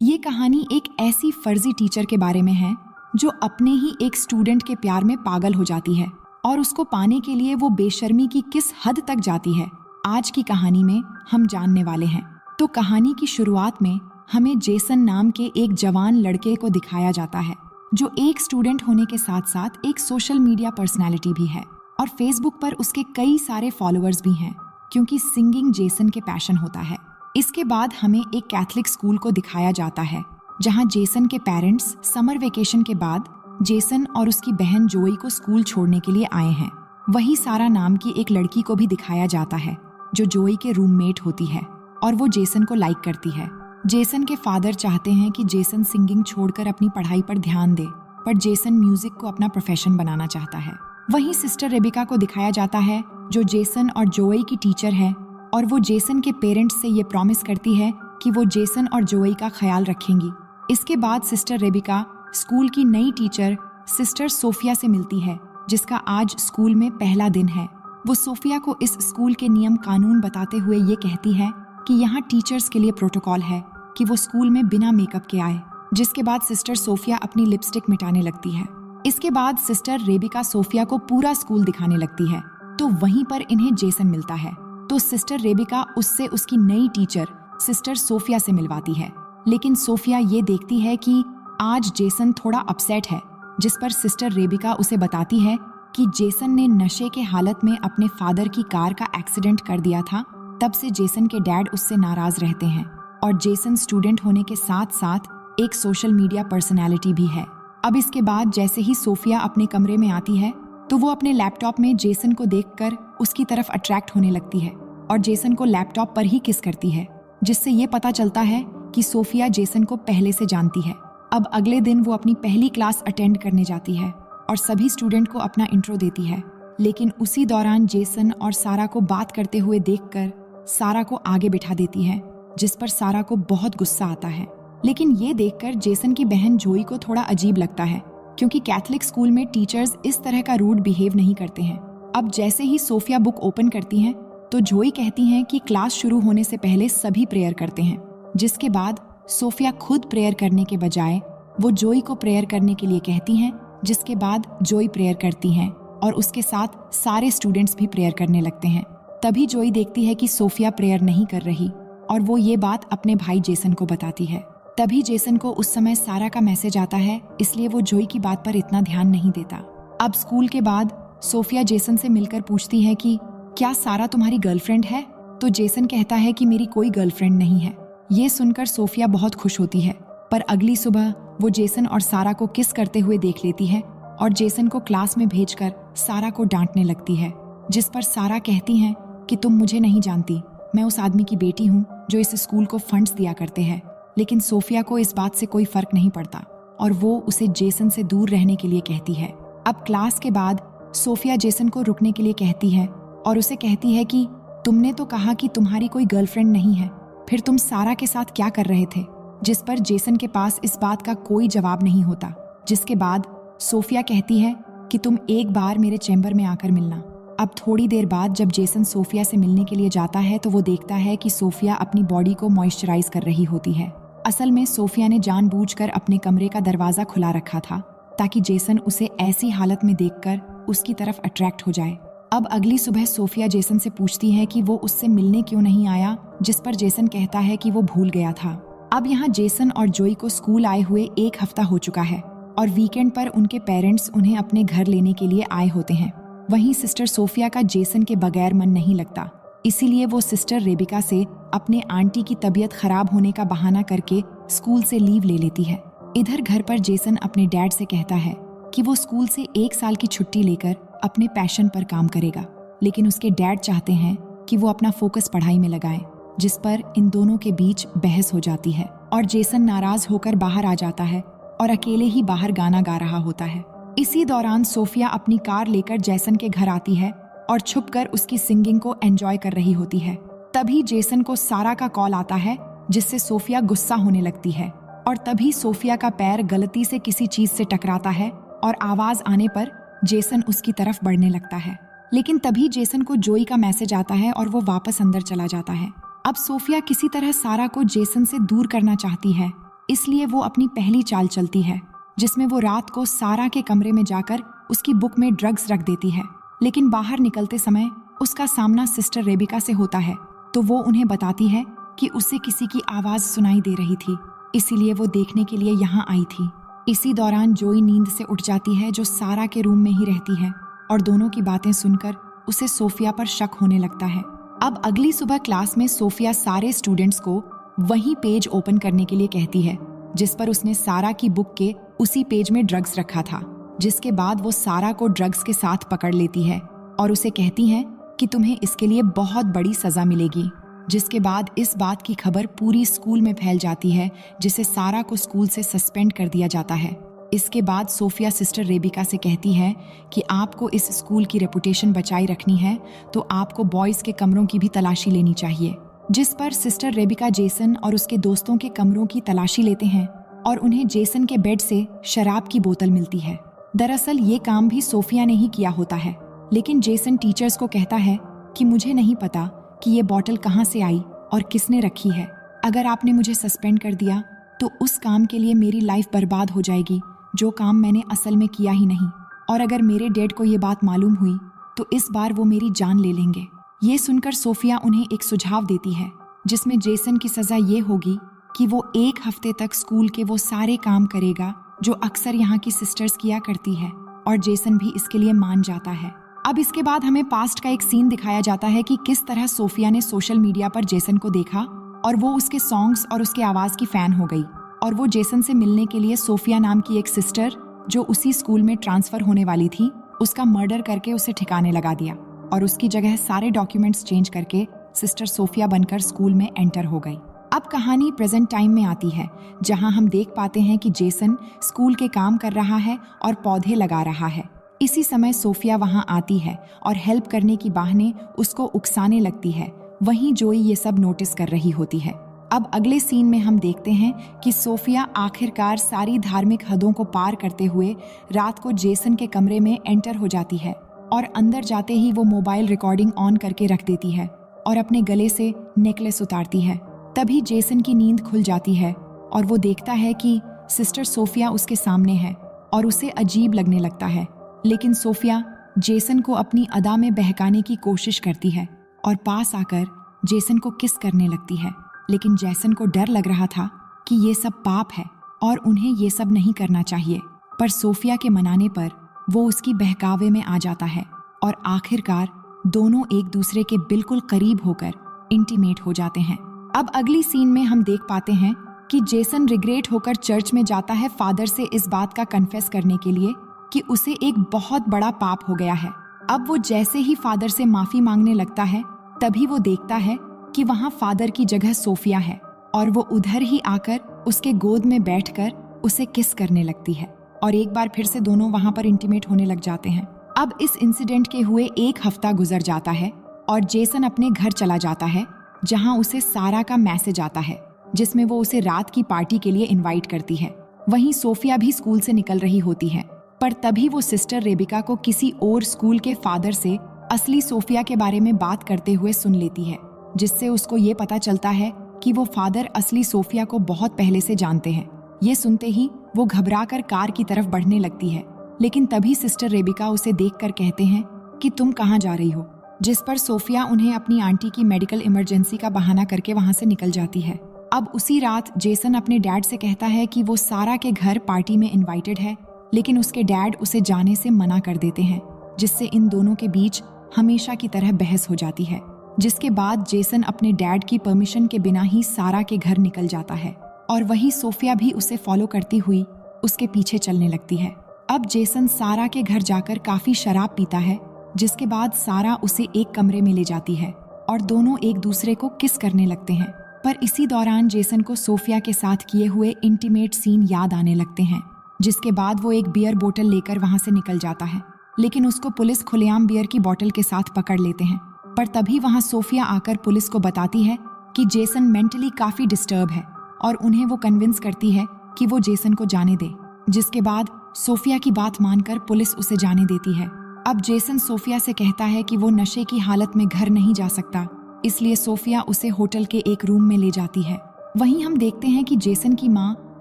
ये कहानी एक ऐसी फर्जी टीचर के बारे में है जो अपने ही एक स्टूडेंट के प्यार में पागल हो जाती है और उसको पाने के लिए वो बेशर्मी की किस हद तक जाती है, आज की कहानी में हम जानने वाले हैं। तो कहानी की शुरुआत में हमें जेसन नाम के एक जवान लड़के को दिखाया जाता है जो एक स्टूडेंट होने के साथ साथ एक सोशल मीडिया पर्सनैलिटी भी है और फेसबुक पर उसके कई सारे फॉलोअर्स भी हैं क्योंकि सिंगिंग जेसन के पैशन होता है। इसके बाद हमें एक कैथलिक स्कूल को दिखाया जाता है जहां जेसन के पेरेंट्स समर वेकेशन के बाद जेसन और उसकी बहन जोई को स्कूल छोड़ने के लिए आए हैं। वही सारा नाम की एक लड़की को भी दिखाया जाता है जो जोई के रूममेट होती है और वो जेसन को लाइक करती है। जेसन के फादर चाहते हैं कि जेसन सिंगिंग छोड़कर अपनी पढ़ाई पर ध्यान दे, पर जेसन म्यूजिक को अपना प्रोफेशन बनाना चाहता है। वहीं सिस्टर रेबिका को दिखाया जाता है जो जेसन और जोई की टीचर है और वो जेसन के पेरेंट्स से ये प्रॉमिस करती है कि वो जेसन और जोई का ख्याल रखेंगी। इसके बाद सिस्टर रेबिका स्कूल की नई टीचर सिस्टर सोफिया से मिलती है जिसका आज स्कूल में पहला दिन है। वो सोफिया को इस स्कूल के नियम कानून बताते हुए ये कहती है कि यहाँ टीचर्स के लिए प्रोटोकॉल है कि वो स्कूल में बिना मेकअप के आए, जिसके बाद सिस्टर सोफिया अपनी लिपस्टिक मिटाने लगती है। इसके बाद सिस्टर रेबिका सोफिया को पूरा स्कूल दिखाने लगती है तो वहीं पर इन्हें जेसन मिलता है। तो सिस्टर रेबिका उससे उसकी नई टीचर सिस्टर सोफिया से मिलवाती है, लेकिन सोफिया ये देखती है कि आज जेसन थोड़ा अपसेट है, जिस पर सिस्टर रेबिका उसे बताती है कि जेसन ने नशे के हालत में अपने फादर की कार का एक्सीडेंट कर दिया था। तब से जेसन के डैड उससे नाराज रहते हैं और जेसन स्टूडेंट होने के साथ साथ एक सोशल मीडिया पर्सनैलिटी भी है। अब इसके बाद जैसे ही सोफिया अपने कमरे में आती है तो वो अपने लैपटॉप में जेसन को देखकर उसकी तरफ अट्रैक्ट होने लगती है और जेसन को लैपटॉप पर ही किस करती है, जिससे ये पता चलता है कि सोफिया जेसन को पहले से जानती है। अब अगले दिन वो अपनी पहली क्लास अटेंड करने जाती है और सभी स्टूडेंट को अपना इंट्रो देती है, लेकिन उसी दौरान जेसन और सारा को बात करते हुए देखकर सारा को आगे बिठा देती है, जिस पर सारा को बहुत गुस्सा आता है। लेकिन ये देखकर जेसन की बहन जोई को थोड़ा अजीब लगता है क्योंकि कैथलिक स्कूल में टीचर्स इस तरह का रूड बिहेव नहीं करते हैं। अब जैसे ही सोफिया बुक ओपन करती हैं तो जोई कहती हैं कि क्लास शुरू होने से पहले सभी प्रेयर करते हैं, जिसके बाद सोफिया खुद प्रेयर करने के बजाय वो जोई को प्रेयर करने के लिए कहती हैं, जिसके बाद जोई प्रेयर करती हैं और उसके साथ सारे स्टूडेंट्स भी प्रेयर करने लगते हैं। तभी जोई देखती है कि सोफिया प्रेयर नहीं कर रही और वो ये बात अपने भाई जेसन को बताती है। तभी जेसन को उस समय सारा का मैसेज आता है, इसलिए वो जोई की बात पर इतना ध्यान नहीं देता। अब स्कूल के बाद सोफिया जेसन से मिलकर पूछती है कि क्या सारा तुम्हारी गर्लफ्रेंड है? तो जेसन कहता है कि मेरी कोई गर्लफ्रेंड नहीं है। ये सुनकर सोफिया बहुत खुश होती है, पर अगली सुबह वो जेसन और सारा को किस करते हुए देख लेती है और जेसन को क्लास में भेजकर सारा को डांटने लगती है, जिस पर सारा कहती हैं कि तुम मुझे नहीं जानती, मैं उस आदमी की बेटी हूँ जो इस स्कूल को फंड्स दिया करते हैं। लेकिन सोफिया को इस बात से कोई फर्क नहीं पड़ता और वो उसे जेसन से दूर रहने के लिए कहती है। अब क्लास के बाद सोफिया जेसन को रुकने के लिए कहती है और उसे कहती है कि तुमने तो कहा कि तुम्हारी कोई गर्लफ्रेंड नहीं है, फिर तुम सारा के साथ क्या कर रहे थे? जिस पर जेसन के पास इस बात का कोई जवाब नहीं होता, जिसके बाद सोफिया कहती है कि तुम एक बार मेरे चैम्बर में आकर मिलना। अब थोड़ी देर बाद जब जेसन सोफिया से मिलने के लिए जाता है तो वो देखता है कि सोफिया अपनी बॉडी को मॉइस्चराइज कर रही होती है। असल में सोफिया ने जानबूझकर अपने कमरे का दरवाजा खुला रखा था ताकि जेसन उसे ऐसी हालत में देखकर उसकी तरफ अट्रैक्ट हो जाए। अब अगली सुबह सोफिया जेसन से पूछती है कि वो उससे मिलने क्यों नहीं आया, जिस पर जेसन कहता है कि वो भूल गया था। अब यहाँ जेसन और जोई को स्कूल आए हुए 1 हफ्ता हो चुका है और वीकेंड पर उनके पेरेंट्स उन्हें अपने घर लेने के लिए आए होते हैं। वहीं सिस्टर सोफिया का जेसन के बगैर मन नहीं लगता, इसीलिए वो सिस्टर रेबिका से अपने आंटी की तबीयत खराब होने का बहाना करके स्कूल से लीव ले लेती है। इधर घर पर जेसन अपने डैड से कहता है कि वो स्कूल से 1 साल की छुट्टी लेकर अपने पैशन पर काम करेगा, लेकिन उसके डैड चाहते हैं कि वो अपना फोकस पढ़ाई में लगाए, जिस पर इन दोनों के बीच बहस हो जाती है और जेसन नाराज होकर बाहर आ जाता है और अकेले ही बाहर गाना गा रहा होता है। इसी दौरान सोफिया अपनी कार लेकर जेसन के घर आती है और छुपकर उसकी सिंगिंग को एंजॉय कर रही होती है। तभी जेसन को सारा का कॉल आता है, जिससे सोफिया गुस्सा होने लगती है और तभी सोफिया का पैर गलती से किसी चीज से टकराता है और आवाज आने पर जेसन उसकी तरफ बढ़ने लगता है। लेकिन तभी जेसन को जोई का मैसेज आता है और वो वापस अंदर चला जाता है। अब सोफिया किसी तरह सारा को जेसन से दूर करना चाहती है, इसलिए वो अपनी पहली चाल चलती है, जिसमें वो रात को सारा के कमरे में जाकर उसकी बुक में ड्रग्स रख देती है। लेकिन बाहर निकलते समय उसका सामना सिस्टर रेबिका से होता है, तो वो उन्हें बताती है कि उसे किसी की आवाज सुनाई दे रही थी, इसीलिए वो देखने के लिए यहाँ आई थी। इसी दौरान जोई नींद से उठ जाती है, जो सारा के रूम में ही रहती है, और दोनों की बातें सुनकर उसे सोफिया पर शक होने लगता है। अब अगली सुबह क्लास में सोफिया सारे स्टूडेंट्स को वही पेज ओपन करने के लिए कहती है जिस पर उसने सारा की बुक के उसी पेज में ड्रग्स रखा था। जिसके बाद वो सारा को ड्रग्स के साथ पकड़ लेती है और उसे कहती है कि तुम्हें इसके लिए बहुत बड़ी सजा मिलेगी। जिसके बाद इस बात की खबर पूरी स्कूल में फैल जाती है, जिसे सारा को स्कूल से सस्पेंड कर दिया जाता है। इसके बाद सोफिया सिस्टर रेबिका से कहती है कि आपको इस स्कूल की रेपुटेशन बचाई रखनी है तो आपको बॉयज़ के कमरों की भी तलाशी लेनी चाहिए। जिस पर सिस्टर रेबिका जेसन और उसके दोस्तों के कमरों की तलाशी लेते हैं और उन्हें जेसन के बेड से शराब की बोतल मिलती है। दरअसल ये काम भी सोफिया ने ही किया होता है, लेकिन जेसन टीचर्स को कहता है कि मुझे नहीं पता कि ये बोतल कहाँ से आई और किसने रखी है। अगर आपने मुझे सस्पेंड कर दिया तो उस काम के लिए मेरी लाइफ बर्बाद हो जाएगी, जो काम मैंने असल में किया ही नहीं। और अगर मेरे डैड को ये बात मालूम हुई तो इस बार वो मेरी जान ले लेंगे। ये सुनकर सोफिया उन्हें एक सुझाव देती है, जिसमें जेसन की सजा ये होगी कि वो 1 हफ्ते तक स्कूल के वो सारे काम करेगा जो अक्सर यहाँ की सिस्टर्स किया करती है, और जेसन भी इसके लिए मान जाता है। अब इसके बाद हमें पास्ट का एक सीन दिखाया जाता है कि किस तरह सोफिया ने सोशल मीडिया पर जेसन को देखा और वो उसके सॉन्ग्स और उसके आवाज की फैन हो गई, और वो जेसन से मिलने के लिए सोफिया नाम की एक सिस्टर जो उसी स्कूल में ट्रांसफर होने वाली थी, उसका मर्डर करके उसे ठिकाने लगा दिया और उसकी जगह सारे डॉक्यूमेंट्स चेंज करके सिस्टर सोफिया बनकर स्कूल में एंटर हो गई। अब कहानी प्रेजेंट टाइम में आती है, जहां हम देख पाते हैं कि जेसन स्कूल के काम कर रहा है और पौधे लगा रहा है। इसी समय सोफिया वहां आती है और हेल्प करने की बहाने उसको उकसाने लगती है। वहीं जोई ये सब नोटिस कर रही होती है। अब अगले सीन में हम देखते हैं कि सोफिया आखिरकार सारी धार्मिक हदों को पार करते हुए रात को जेसन के कमरे में एंटर हो जाती है, और अंदर जाते ही वो मोबाइल रिकॉर्डिंग ऑन करके रख देती है और अपने गले से नेकलेस उतारती है। तभी जेसन की नींद खुल जाती है और वो देखता है कि सिस्टर सोफिया उसके सामने है और उसे अजीब लगने लगता है। लेकिन सोफिया जेसन को अपनी अदा में बहकाने की कोशिश करती है और पास आकर जेसन को किस करने लगती है। लेकिन जेसन को डर लग रहा था कि ये सब पाप है और उन्हें ये सब नहीं करना चाहिए, पर सोफिया के मनाने पर वो उसकी बहकावे में आ जाता है और आखिरकार दोनों एक दूसरे के बिल्कुल करीब होकर इंटीमेट हो जाते हैं। अब अगली सीन में हम देख पाते हैं कि जेसन रिग्रेट होकर चर्च में जाता है फादर से इस बात का कन्फेस करने के लिए कि उसे एक बहुत बड़ा पाप हो गया है। अब वो जैसे ही फादर से माफी मांगने लगता है, तभी वो देखता है कि वहाँ फादर की जगह सोफिया है और वो उधर ही आकर उसके गोद में बैठकर उसे किस करने लगती है और एक बार फिर से दोनों वहाँ पर इंटीमेट होने लग जाते हैं। अब इस इंसिडेंट के हुए 1 हफ्ता गुजर जाता है और जेसन अपने घर चला जाता है, जहाँ उसे सारा का मैसेज आता है जिसमें वो उसे रात की पार्टी के लिए इनवाइट करती है। वहीं सोफिया भी स्कूल से निकल रही होती है, पर तभी वो सिस्टर रेबिका को किसी और स्कूल के फादर से असली सोफिया के बारे में बात करते हुए सुन लेती है, जिससे उसको ये पता चलता है कि वो फादर असली सोफिया को बहुत पहले से जानते हैं। ये सुनते ही वो घबराकर कार की तरफ बढ़ने लगती है, लेकिन तभी सिस्टर रेबिका उसे देखकर कहते हैं कि तुम कहाँ जा रही हो, जिस पर सोफिया उन्हें अपनी आंटी की मेडिकल इमरजेंसी का बहाना करके वहाँ से निकल जाती है। अब उसी रात जेसन अपने डैड से कहता है कि वो सारा के घर पार्टी में इनवाइटेड है, लेकिन उसके डैड उसे जाने से मना कर देते हैं, जिससे इन दोनों के बीच हमेशा की तरह बहस हो जाती है। जिसके बाद जेसन अपने डैड की परमिशन के बिना ही सारा के घर निकल जाता है और वही सोफिया भी उसे फॉलो करती हुई उसके पीछे चलने लगती है। अब जेसन सारा के घर जाकर काफी शराब पीता है, जिसके बाद सारा उसे एक कमरे में ले जाती है और दोनों एक दूसरे को किस करने लगते हैं। पर इसी दौरान जेसन को सोफिया के साथ किए हुए इंटीमेट सीन याद आने लगते हैं, जिसके बाद वो एक बियर बोतल लेकर वहां से निकल जाता है, लेकिन उसको पुलिस खुलेआम बियर की बोतल के साथ पकड़ लेते हैं। पर तभी वहां सोफिया आकर पुलिस को बताती है कि जेसन मेंटली काफी डिस्टर्ब है और उन्हें वो कन्विंस करती है कि वो जेसन को जाने दे, जिसके बाद सोफिया की बात मानकर पुलिस उसे जाने देती है। अब जेसन सोफिया से कहता है कि वो नशे की हालत में घर नहीं जा सकता, इसलिए सोफिया उसे होटल के एक रूम में ले जाती है। वहीं हम देखते हैं कि जेसन की माँ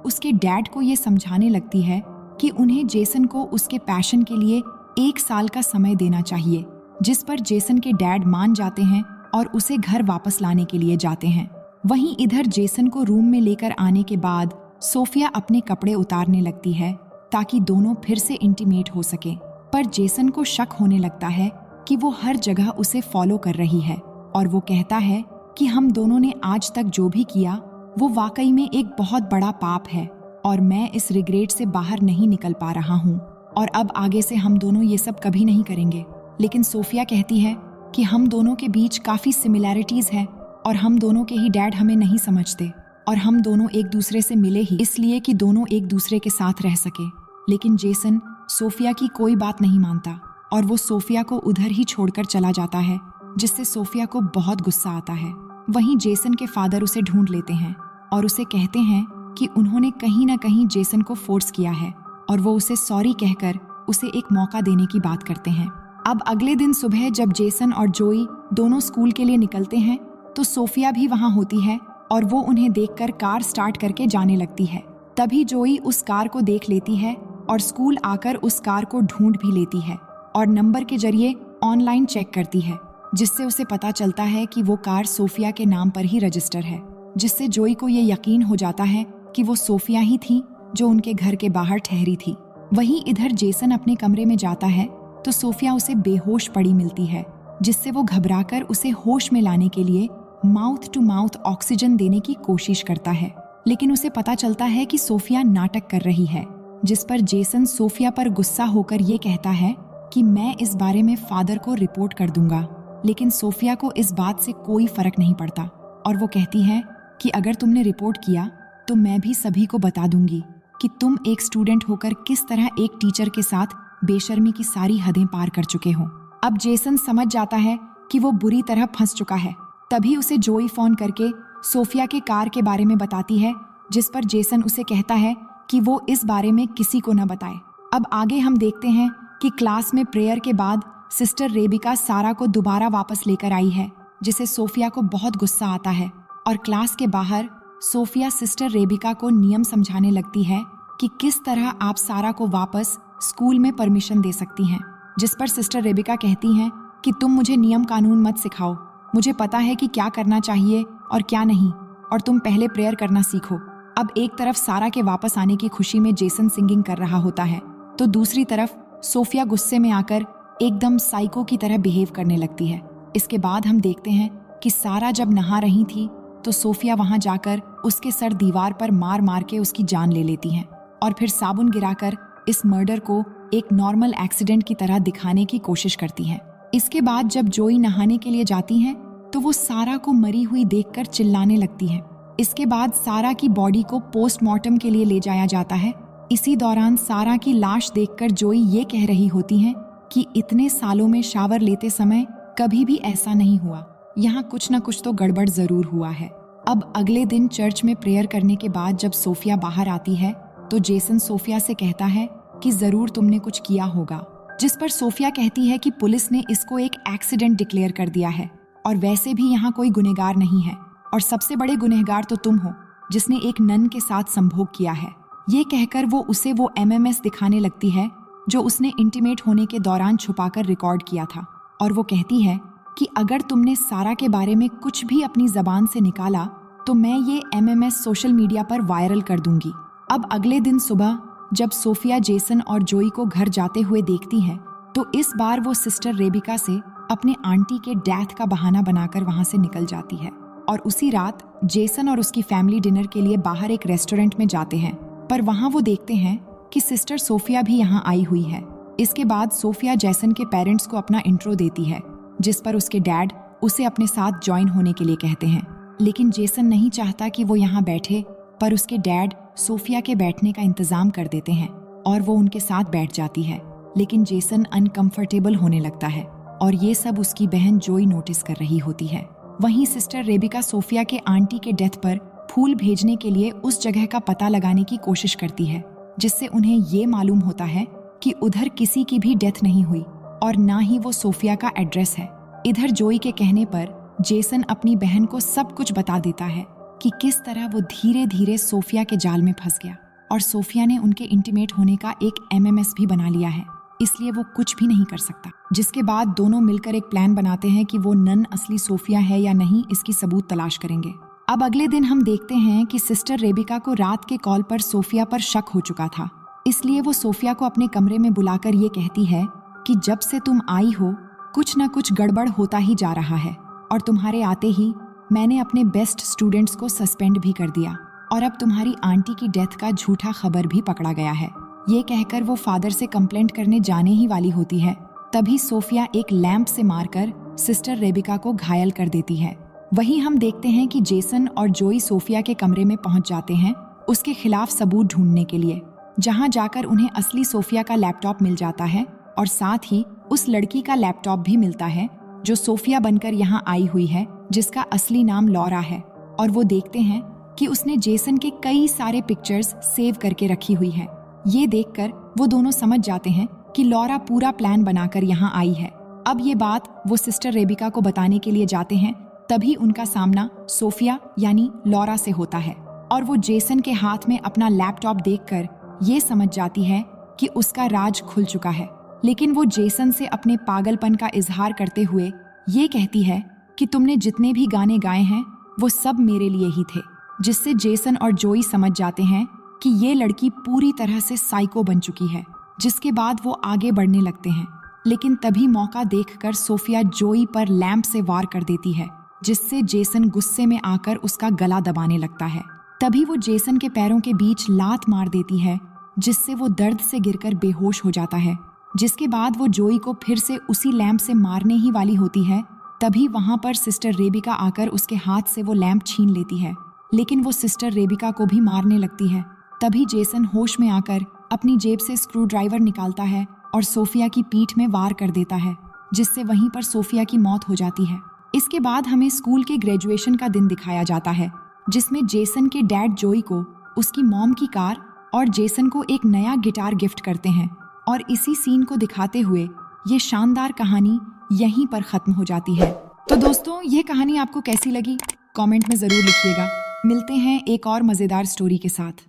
उसके डैड को ये समझाने लगती है कि उन्हें जेसन को उसके पैशन के लिए 1 साल का समय देना चाहिए, जिस पर जेसन के डैड मान जाते हैं और उसे घर वापस लाने के लिए जाते हैं। वहीं इधर जेसन को रूम में लेकर आने के बाद सोफिया अपने कपड़े उतारने लगती है ताकि दोनों फिर से इंटीमेट हो सके। पर जेसन को शक होने लगता है कि वो हर जगह उसे फॉलो कर रही है और वो कहता है कि हम दोनों ने आज तक जो भी किया वो वाकई में एक बहुत बड़ा पाप है और मैं इस रिग्रेट से बाहर नहीं निकल पा रहा हूँ और अब आगे से हम दोनों ये सब कभी नहीं करेंगे। लेकिन सोफिया कहती है कि हम दोनों के बीच काफ़ी सिमिलैरिटीज़ है और हम दोनों के ही डैड हमें नहीं समझते और हम दोनों एक दूसरे से मिले ही इसलिए कि दोनों एक दूसरे के साथ रह सके। लेकिन जेसन सोफिया की कोई बात नहीं मानता और वो सोफिया को उधर ही छोड़कर चला जाता है, जिससे सोफिया को बहुत गुस्सा आता है। वहीं जेसन के फादर उसे ढूंढ लेते हैं और उसे कहते हैं कि उन्होंने कहीं ना कहीं जेसन को फोर्स किया है और वो उसे सॉरी कहकर उसे एक मौका देने की बात करते हैं। अब अगले दिन सुबह जब जेसन और जोई दोनों स्कूल के लिए निकलते हैं तो सोफिया भी वहां होती है और वो उन्हें देखकर कार स्टार्ट करके जाने लगती है। तभी जोई उस कार को देख लेती है और स्कूल आकर उस कार को ढूंढ भी लेती है और नंबर के जरिए ऑनलाइन चेक करती है, जिससे उसे पता चलता है कि वो कार सोफिया के नाम पर ही रजिस्टर है, जिससे जोई को ये यकीन हो जाता है कि वो सोफिया ही थी जो उनके घर के बाहर ठहरी थी। वहीं इधर जेसन अपने कमरे में जाता है तो सोफिया उसे बेहोश पड़ी मिलती है, जिससे वो घबराकर उसे होश में लाने के लिए माउथ टू माउथ ऑक्सीजन देने की कोशिश करता है। लेकिन उसे पता चलता है कि सोफिया नाटक कर रही है, जिस पर जेसन सोफिया पर गुस्सा होकर ये कहता है कि मैं इस बारे में फादर को रिपोर्ट कर दूंगा। लेकिन सोफिया को इस बात से कोई फर्क नहीं पड़ता और वो कहती है कि अगर तुमने रिपोर्ट किया तो मैं भी सभी को बता दूंगी कि तुम एक स्टूडेंट होकर किस तरह एक टीचर के साथ बेशर्मी की सारी हदें पार कर चुके हो। अब जेसन समझ जाता है कि वो बुरी तरह फंस चुका है। तभी उसे जोई फोन करके सोफिया के कार के बारे में बताती है, जिस पर जेसन उसे कहता है कि वो इस बारे में किसी को न बताए। अब आगे हम देखते हैं कि क्लास में प्रेयर के बाद सिस्टर रेबिका सारा को दोबारा वापस लेकर आई है, जिसे सोफिया को बहुत गुस्सा आता है और क्लास के बाहर सोफिया सिस्टर रेबिका को नियम समझाने लगती है कि किस तरह आप सारा को वापस स्कूल में परमिशन दे सकती हैं, जिस पर सिस्टर रेबिका कहती हैं कि तुम मुझे नियम कानून मत सिखाओ, मुझे पता है कि क्या करना चाहिए और क्या नहीं, और तुम पहले प्रेयर करना सीखो। अब एक तरफ सारा के वापस आने की खुशी में जेसन सिंगिंग कर रहा होता है तो दूसरी तरफ सोफिया गुस्से में आकर एकदम साइको की तरह बिहेव करने लगती है। इसके बाद हम देखते हैं कि सारा जब नहा रही थी तो सोफिया वहां जाकर उसके सर दीवार पर मार मार के उसकी जान ले लेती हैं और फिर साबुन गिराकर इस मर्डर को एक नॉर्मल एक्सीडेंट की तरह दिखाने की कोशिश करती हैं। इसके बाद जब जोई नहाने के लिए जाती हैं तो वो सारा को मरी हुई देखकर चिल्लाने लगती है। इसके बाद सारा की बॉडी को पोस्टमार्टम के लिए ले जाया जाता है। इसी दौरान सारा की लाश देखकर जोई ये कह रही होती हैं कि इतने सालों में शावर लेते समय कभी भी ऐसा नहीं हुआ, यहाँ कुछ न कुछ तो गड़बड़ जरूर हुआ है। अब अगले दिन चर्च में प्रेयर करने के बाद जब सोफिया बाहर आती है तो जेसन सोफिया से कहता है कि जरूर तुमने कुछ किया होगा, जिस पर सोफिया कहती है कि पुलिस ने इसको एक एक्सीडेंट डिक्लेयर कर दिया है और वैसे भी यहाँ कोई गुनहगार नहीं है और सबसे बड़े गुनहगार तो तुम हो जिसने एक नन के साथ संभोग किया है। ये कहकर वो उसे वो MMS दिखाने लगती है जो उसने इंटीमेट होने के दौरान छुपाकर रिकॉर्ड किया था और वो कहती है कि अगर तुमने सारा के बारे में कुछ भी अपनी जबान से निकाला तो मैं ये MMS सोशल मीडिया पर वायरल कर दूंगी। अब अगले दिन सुबह जब सोफिया जेसन और जोई को घर जाते हुए देखती है तो इस बार वो सिस्टर रेबिका से अपने आंटी के डेथ का बहाना बनाकर वहां से निकल जाती है और उसी रात जेसन और उसकी फैमिली डिनर के लिए बाहर एक रेस्टोरेंट में जाते हैं, पर वहां वो देखते हैं कि सिस्टर सोफिया भी यहाँ आई हुई है। इसके बाद सोफिया जेसन के पेरेंट्स को अपना इंट्रो देती है, जिस पर उसके डैड उसे अपने साथ ज्वाइन होने के लिए कहते हैं। लेकिन जेसन नहीं चाहता कि वो यहाँ बैठे, पर उसके डैड सोफिया के बैठने का इंतजाम कर देते हैं और वो उनके साथ बैठ जाती है। लेकिन जेसन अनकंफर्टेबल होने लगता है और ये सब उसकी बहन जोई नोटिस कर रही होती है। वहीं सिस्टर रेबिका सोफिया के आंटी के डेथ पर फूल भेजने के लिए उस जगह का पता लगाने की कोशिश करती है, जिससे उन्हें ये मालूम होता है कि उधर किसी की भी डेथ नहीं हुई और ना ही वो सोफिया का एड्रेस है। इधर जोई के कहने पर जेसन अपनी बहन को सब कुछ बता देता है कि किस तरह वो धीरे धीरे सोफिया के जाल में फंस गया और सोफिया ने उनके इंटीमेट होने का एक MMS भी बना लिया है, इसलिए वो कुछ भी नहीं कर सकता। जिसके बाद दोनों मिलकर एक प्लान बनाते हैं कि वो नन असली सोफिया है या नहीं, इसकी सबूत तलाश करेंगे। अब अगले दिन हम देखते हैं कि सिस्टर रेबिका को रात के कॉल पर सोफिया पर शक हो चुका था, इसलिए वो सोफिया को अपने कमरे में बुलाकर ये कहती है कि जब से तुम आई हो कुछ न कुछ गड़बड़ होता ही जा रहा है और तुम्हारे आते ही मैंने अपने बेस्ट स्टूडेंट्स को सस्पेंड भी कर दिया और अब तुम्हारी आंटी की डेथ का झूठा खबर भी पकड़ा गया है। ये कहकर वो फादर से कंप्लेंट करने जाने ही वाली होती है, तभी सोफिया एक लैंप से मारकर सिस्टर रेबिका को घायल कर देती है। वहीं हम देखते हैं कि जेसन और जोई सोफिया के कमरे में पहुंच जाते हैं उसके खिलाफ सबूत ढूंढने के लिए, जहां जाकर उन्हें असली सोफिया का लैपटॉप मिल जाता है और साथ ही उस लड़की का लैपटॉप भी मिलता है जो सोफिया बनकर यहाँ आई हुई है, जिसका असली नाम लॉरा है। और वो देखते हैं कि उसने जेसन के कई सारे पिक्चर्स सेव करके रखी हुई है। ये देखकर वो दोनों समझ जाते हैं कि लॉरा पूरा प्लान बनाकर यहाँ आई है। अब ये बात वो सिस्टर रेबिका को बताने के लिए जाते हैं, तभी उनका सामना सोफिया यानी लॉरा से होता है और वो जेसन के हाथ में अपना लैपटॉप देखकर ये समझ जाती है कि उसका राज खुल चुका है। लेकिन वो जेसन से अपने पागलपन का इजहार करते हुए ये कहती है कि तुमने जितने भी गाने गाए हैं वो सब मेरे लिए ही थे, जिससे जेसन और जोई समझ जाते हैं कि ये लड़की पूरी तरह से साइको बन चुकी है। जिसके बाद वो आगे बढ़ने लगते हैं, लेकिन तभी मौका देखकर सोफिया जोई पर लैंप से वार कर देती है, जिससे जेसन गुस्से में आकर उसका गला दबाने लगता है। तभी वो जेसन के पैरों के बीच लात मार देती है, जिससे वो दर्द से गिरकर बेहोश हो जाता है। जिसके बाद वो जोई को फिर से उसी लैंप से मारने ही वाली होती है, तभी वहां पर सिस्टर रेबिका आकर उसके हाथ से वो लैंप छीन लेती है, लेकिन वो सिस्टर रेबिका को भी मारने लगती है। तभी जेसन होश में आकर अपनी जेब से स्क्रू ड्राइवर निकालता है और सोफिया की पीठ में वार कर देता है, जिससे वहीं पर सोफिया की मौत हो जाती है। इसके बाद हमें स्कूल के ग्रेजुएशन का दिन दिखाया जाता है, जिसमें जेसन के डैड जोई को उसकी मॉम की कार और जेसन को एक नया गिटार गिफ्ट करते हैं और इसी सीन को दिखाते हुए ये शानदार कहानी यहीं पर खत्म हो जाती है। तो दोस्तों, ये कहानी आपको कैसी लगी कमेंट में जरूर लिखिएगा। मिलते हैं एक और मजेदार स्टोरी के साथ।